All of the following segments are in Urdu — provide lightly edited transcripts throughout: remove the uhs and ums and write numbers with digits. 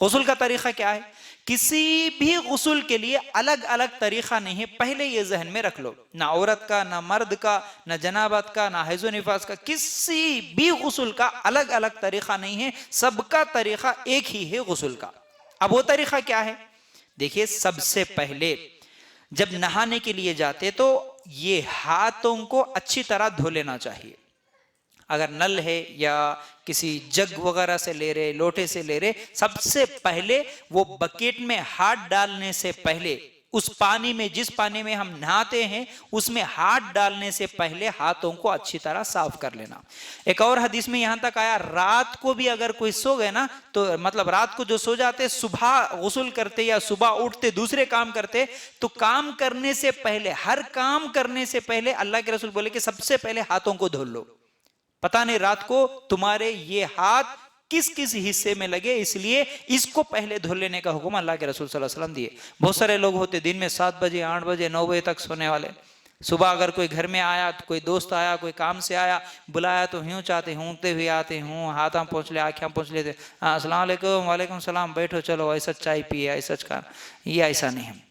غسل کا طریقہ کیا ہے؟ کسی بھی غسل کے لیے الگ الگ طریقہ نہیں ہے، پہلے یہ ذہن میں رکھ لو، نہ عورت کا، نہ مرد کا، نہ جنابت کا، نہ حیض و نفاس کا، کسی بھی غسل کا الگ الگ طریقہ نہیں ہے، سب کا طریقہ ایک ہی ہے غسل کا۔ اب وہ طریقہ کیا ہے؟ دیکھیے، سب سے پہلے جب نہانے کے لیے جاتے تو یہ ہاتھوں کو اچھی طرح دھو لینا چاہیے۔ اگر نل ہے یا کسی جگ وغیرہ سے لے رہے، لوٹے سے لے رہے، سب سے پہلے وہ بکیٹ میں ہاتھ ڈالنے سے پہلے، اس پانی میں، جس پانی میں ہم نہاتے ہیں اس میں ہاتھ ڈالنے سے پہلے ہاتھوں کو اچھی طرح صاف کر لینا۔ ایک اور حدیث میں یہاں تک آیا، رات کو بھی اگر کوئی سو گئے نا، تو مطلب رات کو جو سو جاتے، صبح غسل کرتے یا صبح اٹھتے دوسرے کام کرتے، تو کام کرنے سے پہلے، ہر کام کرنے سے پہلے اللہ کے رسول بولے کہ سب سے پہلے ہاتھوں کو دھو لو۔ پتہ نہیں رات کو تمہارے یہ ہاتھ کس کس حصے میں لگے، اس لیے اس کو پہلے دھو لینے کا حکم اللہ کے رسول صلی اللہ علیہ وسلم دیے۔ بہت سارے لوگ ہوتے دن میں 7 بجے 8 بجے 9 بجے تک سونے والے، صبح اگر کوئی گھر میں آیا، کوئی دوست آیا، کوئی کام سے آیا، بلایا تو ہوں چاہتے ہونتے ہوئے آتے ہوں، ہاتھاں پہنچ لے، آنکھیں پہنچ لیتے، السلام علیکم، وعلیکم السلام، بیٹھو، چلو ایسا چائے پیے، ایسا کھانا، یہ ایسا نہیں ہے۔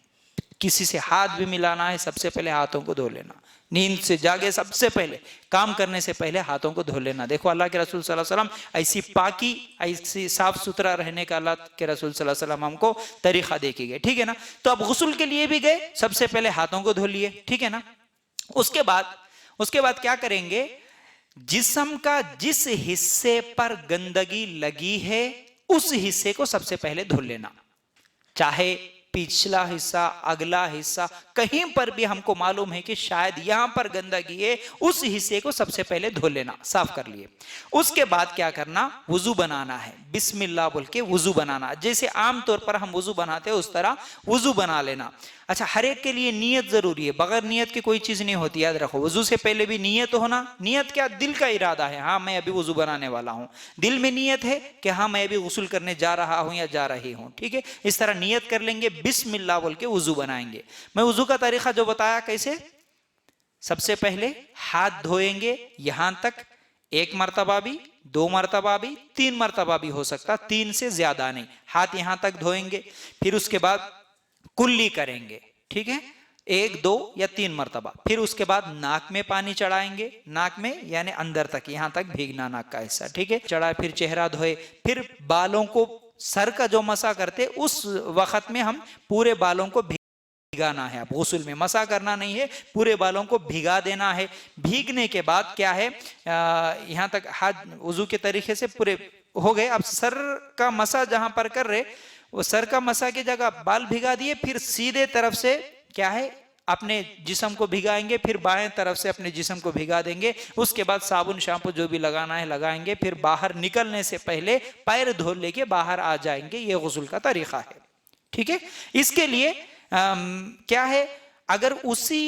کسی سے ہاتھ بھی ملانا ہے، سب سے پہلے ہاتھوں کو دھو لینا۔ نیند سے جاگے سب سے پہلے، کام کرنے سے پہلے ہاتھوں کو دھو لینا۔ دیکھو اللہ کے رسول صلی اللہ علیہ وسلم ایسی پاکی، ایسی صاف ستھرا رہنے کا اللہ کے رسول صلی اللہ علیہ وسلم ہم کو طریقہ دے کے گئے، ٹھیک ہے نا۔ تو اب غسل کے لیے بھی گئے، سب سے پہلے ہاتھوں کو دھو لیے، ٹھیک ہے نا۔ اس کے بعد کیا کریں گے؟ جسم کا جس حصے پر گندگی لگی ہے اس حصے کو سب سے پہلے دھو لینا، چاہے پچھلا حصہ، اگلا حصہ، کہیں پر بھی ہم کو معلوم ہے کہ شاید یہاں پر گندگی ہے، اس حصے کو سب سے پہلے دھو لینا، صاف کر لیے۔ اس کے بعد کیا کرنا؟ وضو بنانا ہے، بسم اللہ بول کے وضو بنانا، جیسے عام طور پر ہم وضو بناتے ہیں اس طرح وضو بنا لینا۔ اچھا، ہر ایک کے لیے نیت ضروری ہے، بغیر نیت کی کوئی چیز نہیں ہوتی، یاد رکھو۔ وضو سے پہلے بھی نیت ہونا۔ نیت کیا؟ دل کا ارادہ ہے، ہاں میں ابھی وضو بنانے والا ہوں، دل میں نیت ہے کہ ہاں میں ابھی غسل کرنے جا رہا ہوں یا جا رہی ہوں، ٹھیک ہے۔ اس طرح نیت کر لیں گے، بسم اللہ بول کے وضو بنائیں گے۔ میں وضو کا طریقہ جو بتایا کیسے، سب سے پہلے ہاتھ دھوئیں گے یہاں تک، 1 مرتبہ بھی، 2 مرتبہ بھی، 3 مرتبہ بھی ہو سکتا، 3 سے زیادہ نہیں، ہاتھ یہاں تک دھوئیں گے۔ پھر اس کے بعد کلی کریں گے، ٹھیک ہے، 1 2 یا 3 مرتبہ۔ پھر اس کے بعد ناک میں پانی چڑھائیں گے، ناک میں یعنی اندر تک، یہاں تک بھیگنا ناک کا حصہ، ٹھیک ہے، چڑھائے۔ پھر چہرہ دھوئے، پھر بالوں کو، سر کا جو مسح کرتے اس وقت میں ہم پورے بالوں کو بھیگانا ہے۔ اب غسل میں مسح کرنا نہیں ہے، پورے بالوں کو بھیگا دینا ہے۔ بھیگنے کے بعد کیا ہے، یہاں تک ہاتھ وضو کے طریقے سے پورے ہو گئے۔ اب سر کا مسح جہاں پر کر رہے، وہ سر کا مسح کی جگہ بال بھگا دیے، پھر سیدھے طرف سے کیا ہے، اپنے جسم کو بھگائیں گے، پھر بائیں طرف سے اپنے جسم کو بھگا دیں گے۔ اس کے بعد صابن شیمپو جو بھی لگانا ہے لگائیں گے، پھر باہر نکلنے سے پہلے پیر دھو لے کے باہر آ جائیں گے۔ یہ غسل کا طریقہ ہے، ٹھیک ہے۔ اس کے لیے کیا ہے، اگر اسی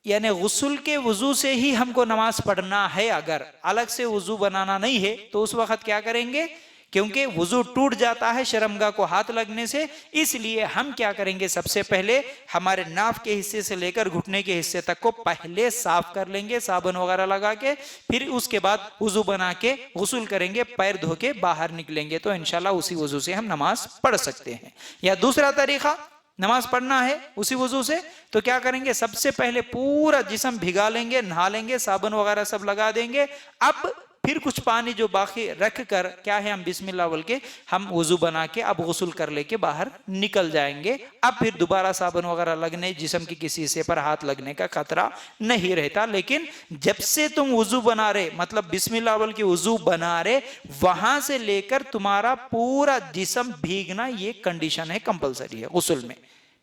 یعنی غسل کے وضو سے ہی ہم کو نماز پڑھنا ہے، اگر الگ سے وضو بنانا نہیں ہے تو اس وقت کیا کریں گے، کیونکہ وضو ٹوٹ جاتا ہے شرمگاہ کو ہاتھ لگنے سے، اس لیے ہم کیا کریں گے، سب سے پہلے ہمارے ناف کے حصے سے لے کر گھٹنے کے حصے تک کو پہلے صاف کر لیں گے صابن وغیرہ لگا کے، پھر اس کے بعد وضو بنا کے غسل کریں گے، پیر دھو کے باہر نکلیں گے، تو انشاءاللہ اسی وضو سے ہم نماز پڑھ سکتے ہیں۔ یا دوسرا طریقہ، نماز پڑھنا ہے اسی وضو سے، تو کیا کریں گے، سب سے پہلے پورا جسم بھگا لیں گے، نہا لیں گے، صابن وغیرہ سب لگا دیں گے۔ اب پھر کچھ پانی جو باقی رکھ کر کیا ہے، ہم بسم اللہ بول کے ہم وضو بنا کے اب غسل کر لے کے باہر نکل جائیں گے۔ اب پھر دوبارہ صابن وغیرہ لگنے، جسم کی کسی حصے پر ہاتھ لگنے کا خطرہ نہیں رہتا۔ لیکن جب سے تم وضو بنا رہے، مطلب بسم اللہ بول کے وضو بنا رہے، وہاں سے لے کر تمہارا پورا جسم بھیگنا، یہ کنڈیشن ہے، کمپلسری ہے غسل میں،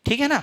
ٹھیک ہے نا۔